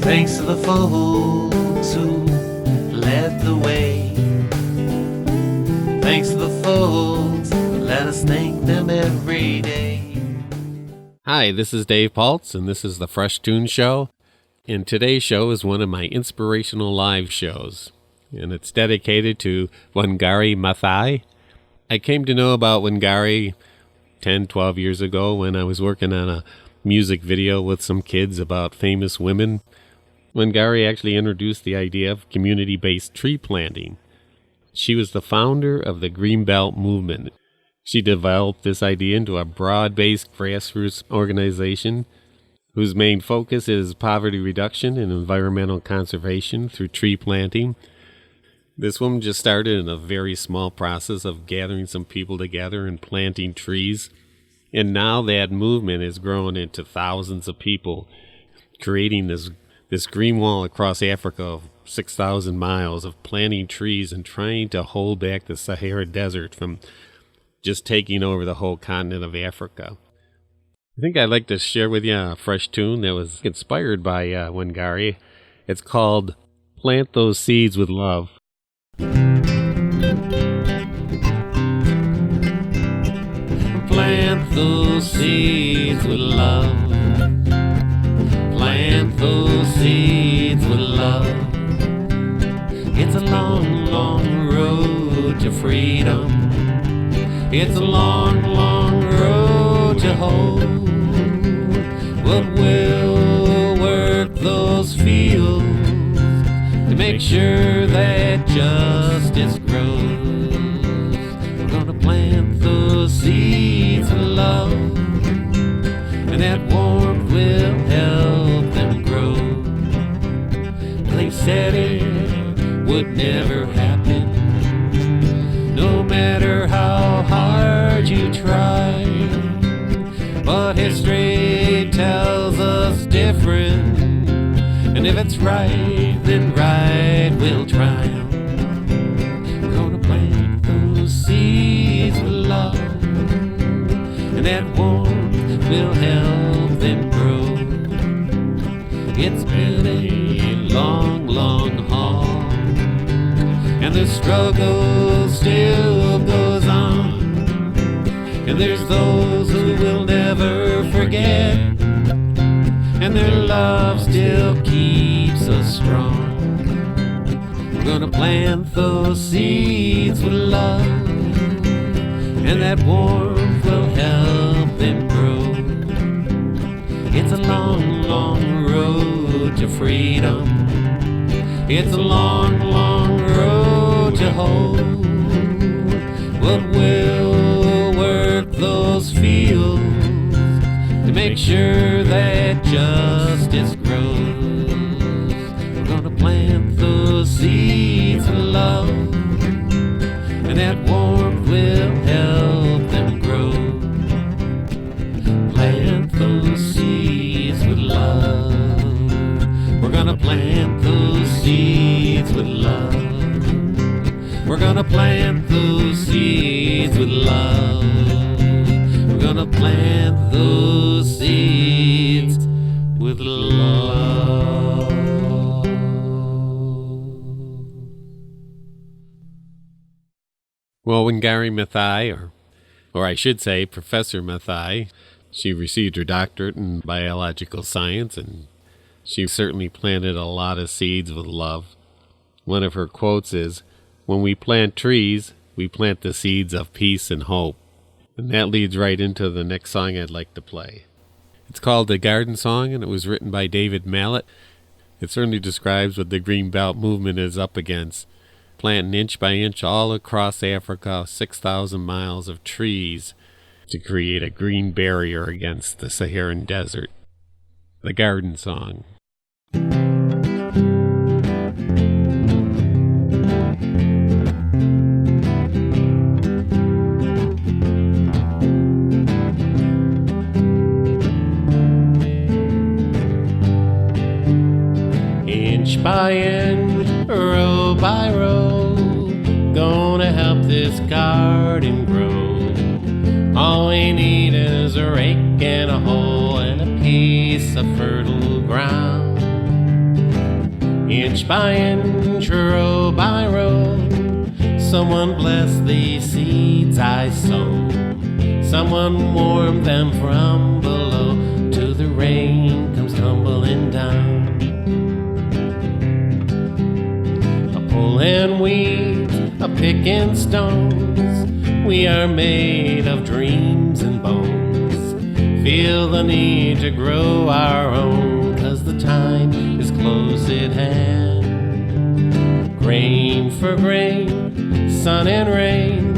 Thanks to the folks who led the way. Thanks to the folks, let us thank them every day. Hi, this is Dave Paltz, and this is the Fresh Toones Show. And today's show is one of my inspirational live shows, and it's dedicated to Wangari Maathai. I came to know about Wangari 10, 12 years ago when I was working on a music video with some kids about famous women. Wangari actually introduced the idea of community-based tree planting. She was the founder of the Greenbelt movement. She developed this idea into a broad-based grassroots organization whose main focus is poverty reduction and environmental conservation through tree planting. This woman just started in a very small process of gathering some people together and planting trees. And now that movement is growing into thousands of people, creating this green wall across Africa of 6,000 miles of planting trees and trying to hold back the Sahara Desert from just taking over the whole continent of Africa. I think I'd like to share with you a fresh tune that was inspired by Wangari. It's called Plant Those Seeds with Love. Plant those seeds with love. Plant those seeds with love. It's a long, long road to freedom. It's a long, long road to hope. But we'll work those fields to make sure that justice grows. We're gonna plant those seeds of love, and that warmth will help them grow. They said it would never happen, no matter how hard you try. But history tells us different, and if it's right, then right will triumph. We're gonna plant those seeds with love, and that warmth will help them grow. It's been a long, long haul, and the struggle still goes on. And there's those who will never forget, and their love still keeps us strong. We're gonna plant those seeds with love, and that warmth will help them grow. It's a long, long road to freedom. It's a long, long road to hope. But we'll work those fields to make sure that justice grows. We're gonna plant those seeds of love, and that warmth will help them grow. Plant those seeds with love. We're gonna plant those seeds with love. We're gonna plant those seeds with love. We're gonna plant those seeds with love. Well, Wangari Maathai, or I should say Professor Maathai, she received her doctorate in biological science, and she certainly planted a lot of seeds with love. One of her quotes is, "When we plant trees, we plant the seeds of peace and hope." And that leads right into the next song I'd like to play. It's called The Garden Song, and it was written by David Mallet. It certainly describes what the Green Belt movement is up against. Planting inch by inch all across Africa, 6,000 miles of trees to create a green barrier against the Saharan Desert. The Garden Song. Inch by inch, row by row, gonna help this garden grow. All we need is a rake and a hoe and a piece of fertile ground. Inch by inch, row by row, someone bless these seeds I sow. Someone warm them from below till the rain comes tumbling down. A pulling weeds, a picking stones, we are made of dreams and bones. Feel the need to grow our own, 'cause the time is close at hand. Grain for grain, sun and rain,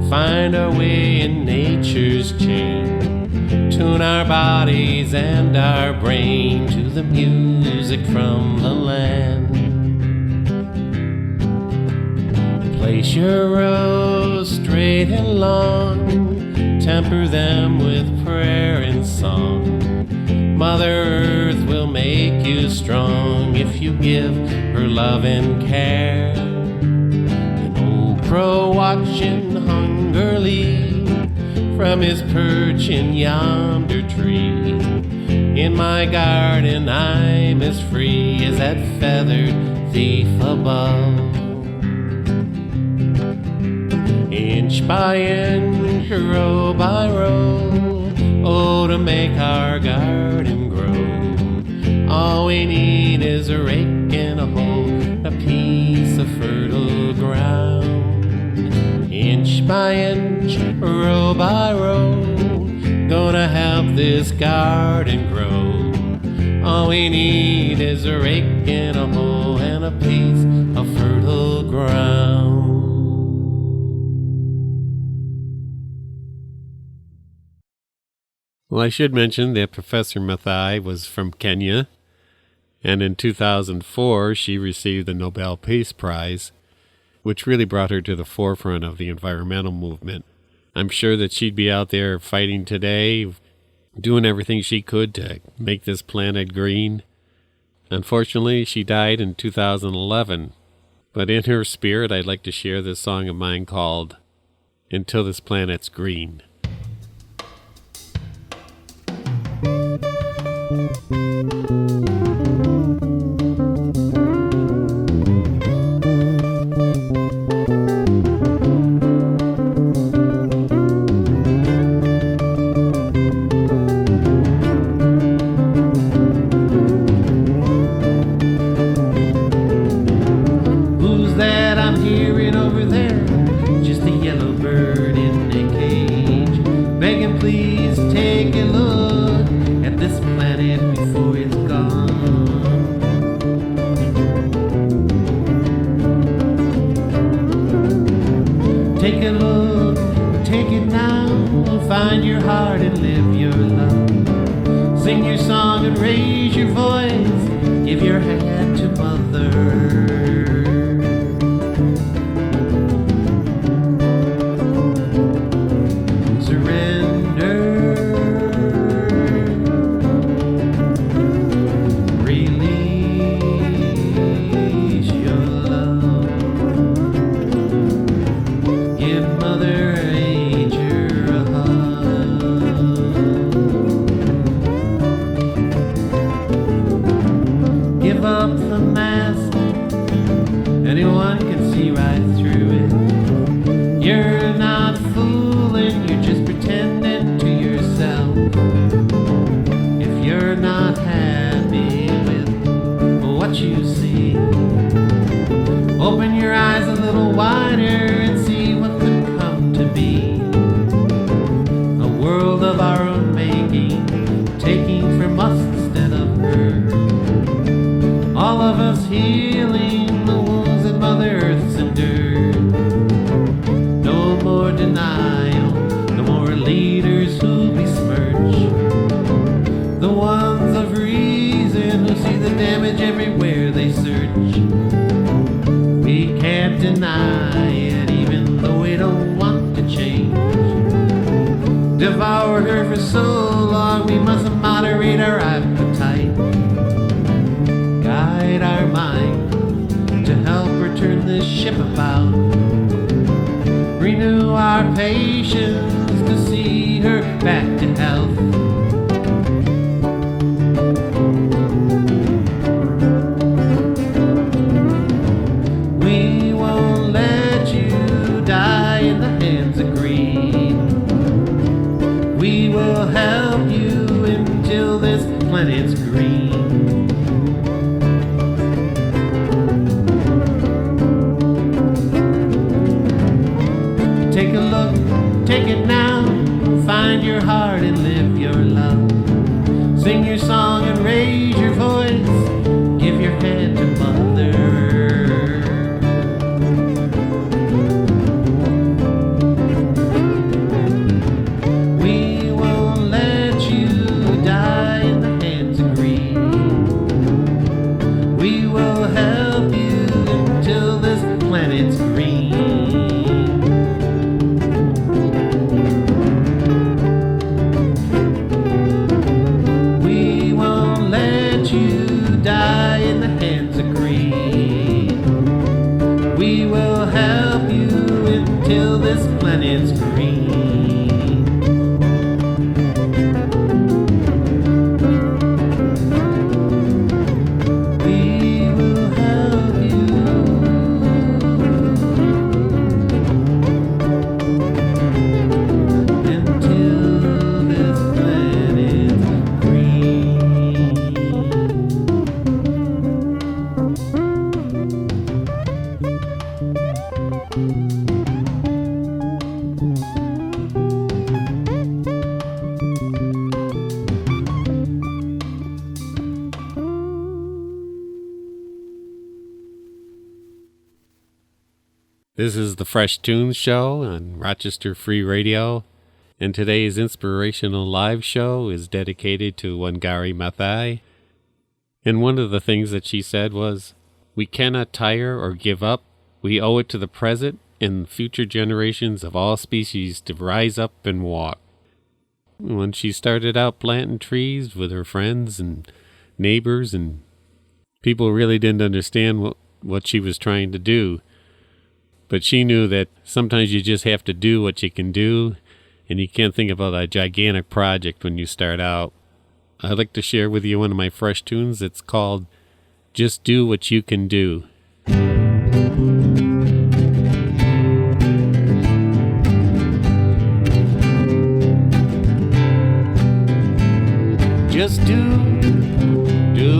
find our way in nature's chain. Tune our bodies and our brain to the music from the land. Place your rows straight and long, temper them with prayer and song. Mother Earth will make you strong if you give her love and care. An old crow watching hungrily from his perch in yonder tree. In my garden I'm as free as that feathered thief above. Inch by inch, row by row, oh, to make our garden grow. All we need is a rake and a hoe, a piece of fertile ground. Inch by inch, row by row, gonna help this garden grow. All we need is a rake and a hoe and a piece of fertile ground. Well, I should mention that Professor Maathai was from Kenya, and in 2004 she received the Nobel Peace Prize, which really brought her to the forefront of the environmental movement. I'm sure that she'd be out there fighting today, doing everything she could to make this planet green. Unfortunately, she died in 2011, but in her spirit, I'd like to share this song of mine called Until This Planet's Green. green. Take a look, take it now, find your heart and live your love. Sing your song and raise your voice, give your hand to Mother. We won't let you die in the hands of greed. We will help you until this planet's green. Die in the hands of greed. We will help you until this planet's green. We will help you until this planet's green. This is the Fresh Toones Show on Rochester Free Radio, and today's inspirational live show is dedicated to Wangari Maathai. And one of the things that she said was, "We cannot tire or give up. We owe it to the present and future generations of all species to rise up and walk." When she started out planting trees with her friends and neighbors, and people really didn't understand what she was trying to do. But she knew that sometimes you just have to do what you can do, and you can't think about a gigantic project when you start out. I'd like to share with you one of my fresh tunes. It's called Just Do What You Can Do. Just do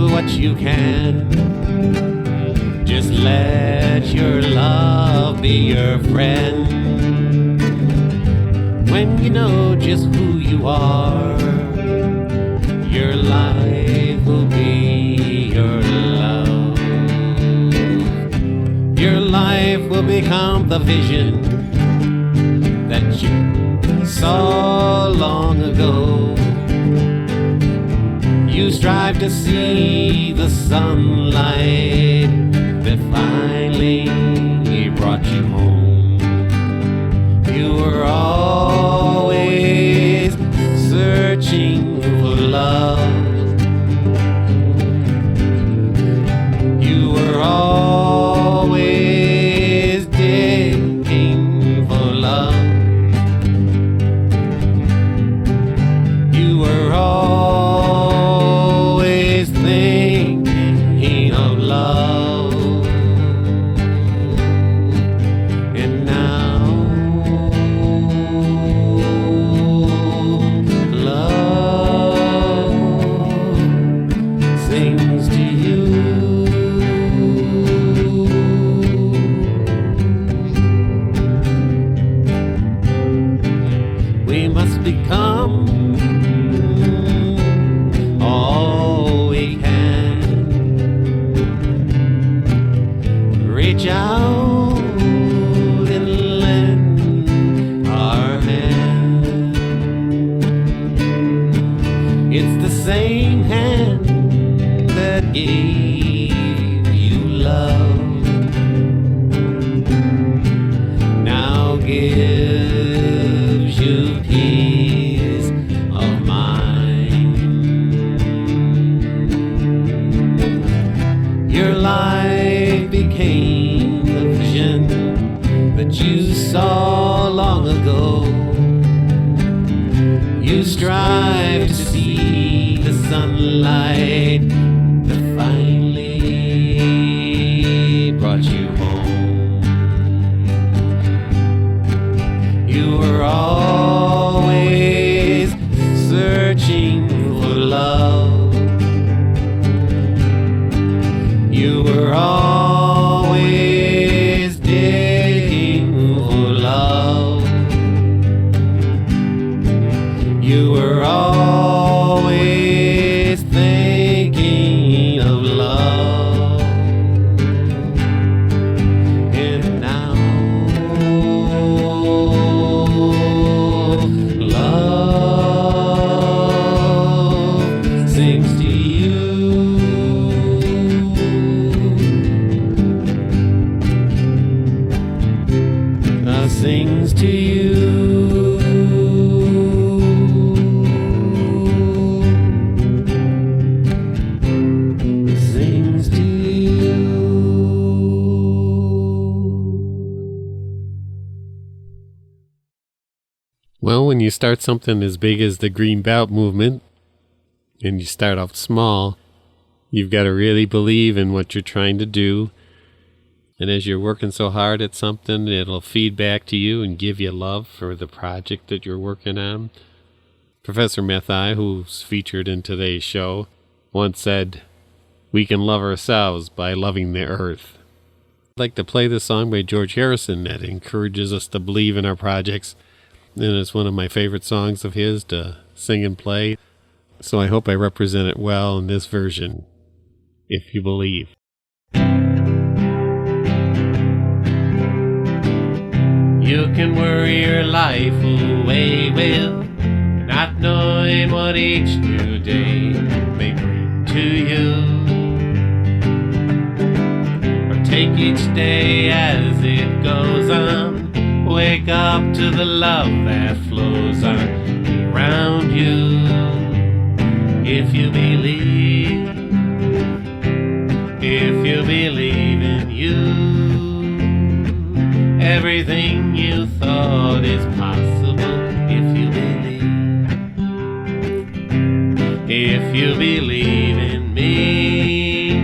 what you can. Just let your love be your friend. When you know just who you are, your life will be your love. Your life will become the vision that you saw long ago. You strive to see the sunlight that finally brought you home. You were always searching for love. You were always digging for love. You were always thinking of love. Become all we can. Reach out and lend our hand. It's the same hand that gave you love. Now gives you peace of mind. Your life became the vision that you saw long ago. You strive to see the sunlight that finally brought you home. You were always searching for love. to you. Sings to you. Well, when you start something as big as the Green Belt movement, and you start out small, you've got to really believe in what you're trying to do. And as you're working so hard at something, it'll feed back to you and give you love for the project that you're working on. Professor Maathai, who's featured in today's show, once said, "We can love ourselves by loving the earth." I'd like to play this song by George Harrison that encourages us to believe in our projects. And it's one of my favorite songs of his to sing and play. So I hope I represent it well in this version. If you believe. You can worry your life away with not knowing what each new day may bring to you. Or take each day as it goes on. Wake up to the love that flows on around you. If you believe in you, everything you thought is possible. If you believe in me,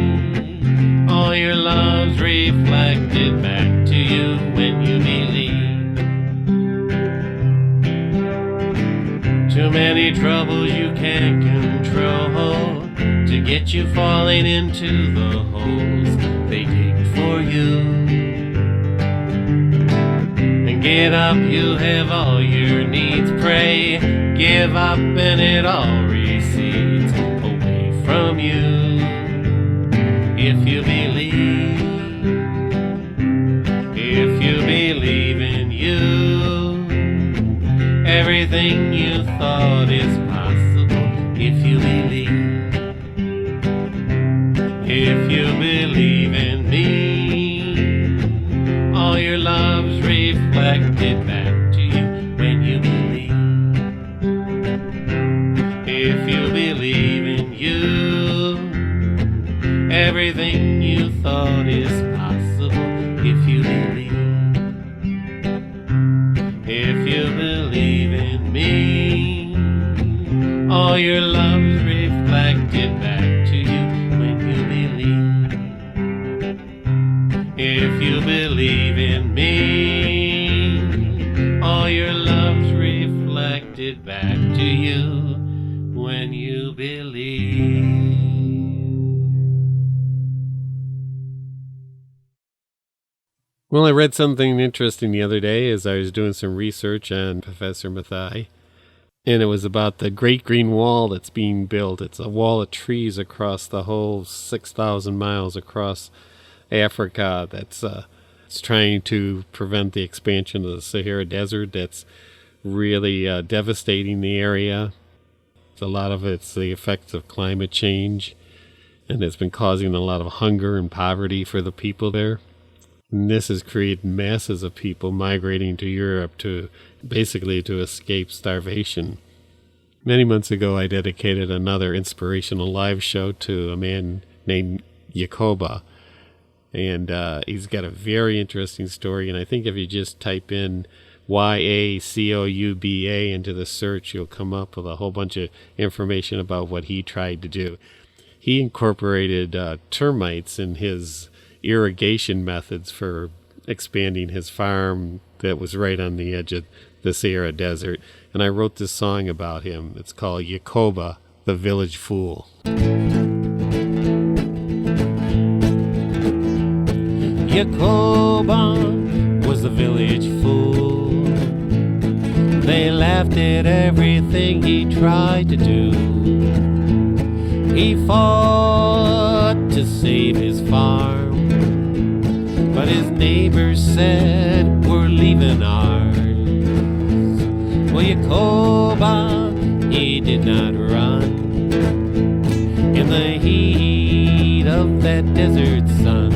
all your love's reflected back to you when you believe. Too many troubles you can't control to get you falling into the holes they dig for you. And get up, you have all your needs. Pray, give up, and it all recedes away from you. If you believe in you, everything you thought is possible. If you believe in me, all your love's reflected back to you when you believe. If you believe in you, everything you thought is possible. If you believe in me, all your love's reflected back to you when you believe. If you believe in me, all your love's reflected back to you when you believe. Well, I read something interesting the other day as I was doing some research on Professor Maathai, and it was about the Great Green Wall that's being built. It's a wall of trees across the whole 6,000 miles across Africa that's it's trying to prevent the expansion of the Sahara Desert that's really devastating the area. A lot of it's the effects of climate change, and it's been causing a lot of hunger and poverty for the people there. And this has created masses of people migrating to Europe to basically to escape starvation. Many months ago, I dedicated another inspirational live show to a man named Yacoba. And he's got a very interesting story. And I think if you just type in Yakouba into the search, you'll come up with a whole bunch of information about what he tried to do. He incorporated termites in his irrigation methods for expanding his farm that was right on the edge of the Sahara Desert. And I wrote this song about him. It's called Yacoba, the Village Fool. Yacoba was the village fool. They laughed at everything he tried to do. He fought to save his farm, but his neighbors said, "We're leaving ours." Well, Yacoba, he did not run in the heat of that desert sun.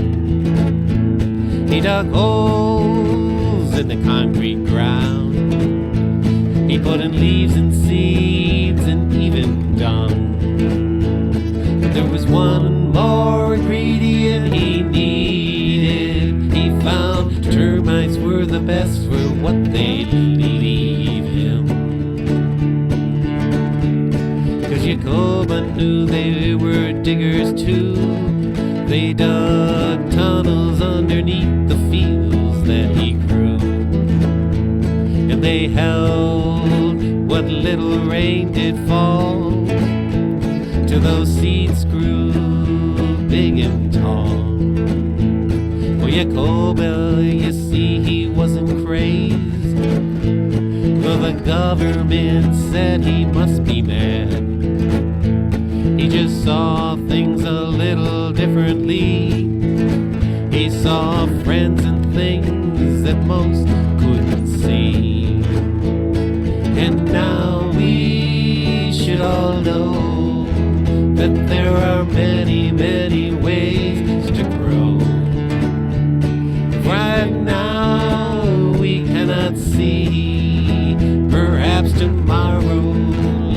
He dug holes in the concrete ground. He put in leaves and seeds and even dung. But there was one more ingredient he needed. He found termites were the best for what they'd leave him. 'Cause Jacoba knew they were diggers too. They dug tunnels underneath the fields that he grew. And they held what little rain did fall till those seeds grew big and tall. Oh, Jacoba, you see, he wasn't crazed. Well, the government said he must be mad. He just saw things a little differently. He saw friends and things that most couldn't see. And now we should all know that there are many, many ways to grow. Right now we cannot see. Perhaps tomorrow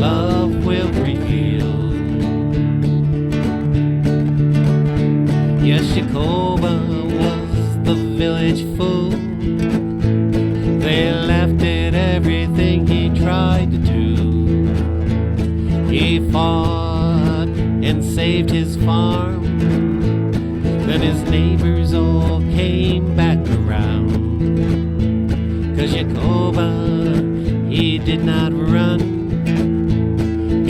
love will reveal. Yes, Jacoba was the village fool. They laughed at everything he tried to do. He fought and saved his farm. Then his neighbors all came back around. 'Cause Jacoba, he did not run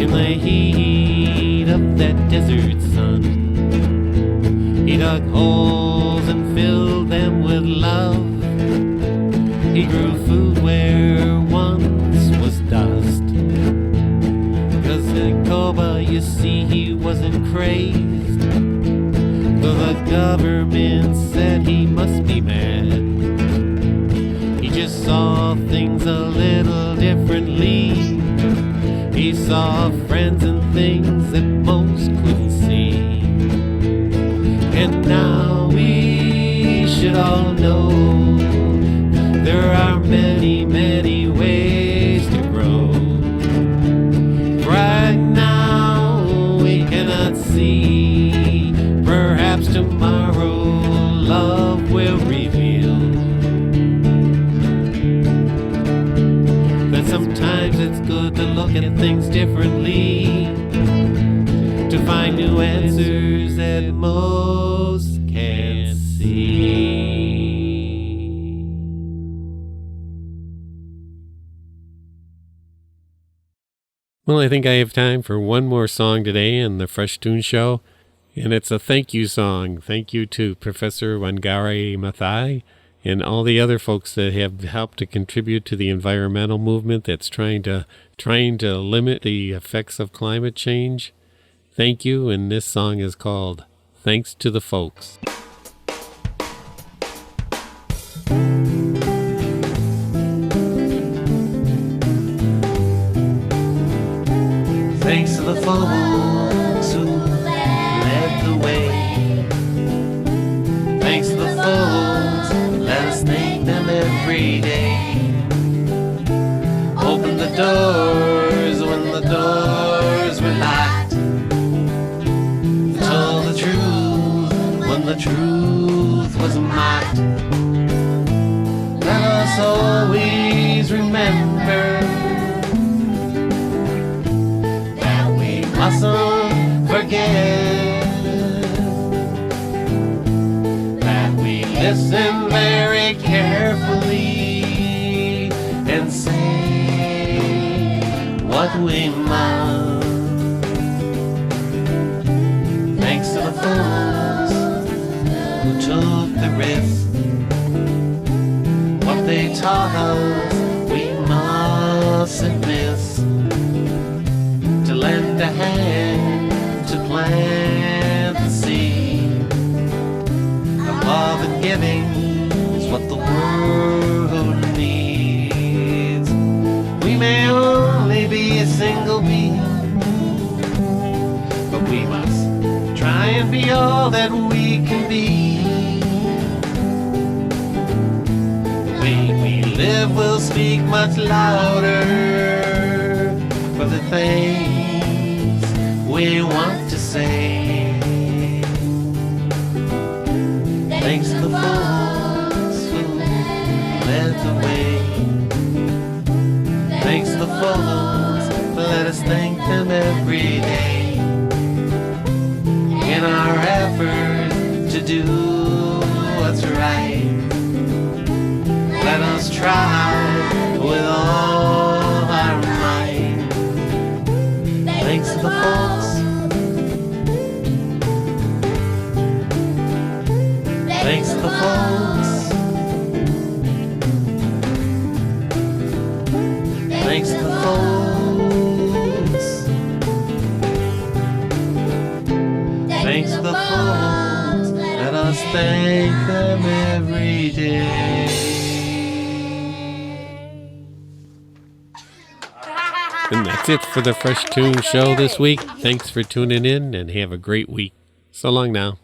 in the heat of that desert sun. He dug holes and filled them with love. He grew food where once was dust. 'Cause Jacoba, you see, he wasn't crazed. Though the government said he must be mad. He just saw things a little differently. He saw friends and things that most couldn't see. And now we should all know there are many, many ways to grow. Right now we cannot see. Perhaps tomorrow love will reveal that sometimes it's good to look at things differently, to find new answers that most can't see. Well, I think I have time for one more song today in the Fresh Toones Show, and it's a thank you song. Thank you to Professor Wangari Maathai and all the other folks that have helped to contribute to the environmental movement that's trying to limit the effects of climate change. Thank you, and this song is called Thanks to the Folks. Thanks to the folks who led the way. Thanks to the folks, let us thank them every day. Open the doors when the doors were locked. Told the truth when the truth was mocked. Let us always remember mustn't forget that we listen very carefully and say what we must. Thanks to the folks who took the risk. What they taught us we mustn't miss. To lend a hand to plant the seed of love and giving is what the world needs. We may only be a single being, but we must try and be all that we can be. The way we live will speak much louder for the things we want to say. Thanks to the folks who led the way. Thanks to the folks, let us thank them every day. In our effort to do what's right, let us try with all our might. Thanks to the folks. Thanks to the folks. Thanks to the folks. Thanks to the folks. Let us thank them every day. And that's it for the Fresh Toones Show this week. Thanks for tuning in and have a great week. So long now.